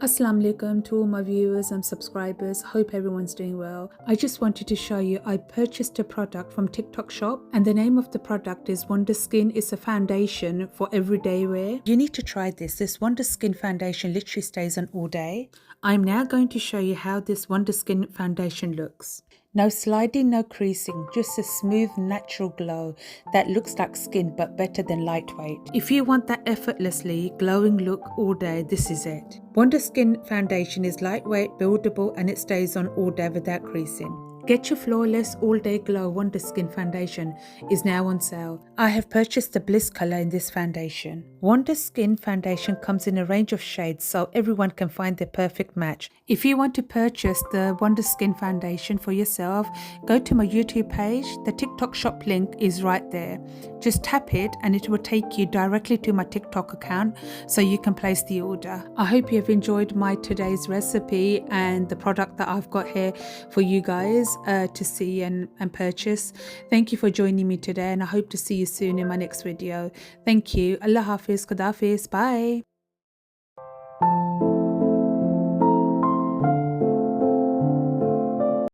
Assalamu alaikum to all my viewers and subscribers. Hope everyone's doing well. I just wanted to show you I purchased a product from TikTok shop and the name of the product is Wonder Skin. It's a foundation for everyday wear. You need to try this. This Wonder Skin foundation literally stays on all day. I'm now going to show you how this Wonder Skin foundation looks. No sliding, no creasing, just a smooth natural glow that looks like skin but better than lightweight. If you want that effortlessly glowing look all day, this is it. Wonder Skin foundation is lightweight, buildable and it stays on all day without creasing. Get your flawless all day glow Wonder Skin foundation is now on sale. I have purchased the Bliss color in this foundation. Wonder Skin foundation comes in a range of shades so everyone can find their perfect match. If you want to purchase the Wonder Skin foundation for yourself, go to my YouTube page. The TikTok shop link is right there. Just tap it and it will take you directly to my TikTok account so you can place the order. I hope you have enjoyed my today's recipe and the product that I've got here for you guys to see and purchase. Thank you for joining me today and I hope to see you soon in my next video. Thank you. Allah Hafiz, Khuda Hafiz, bye.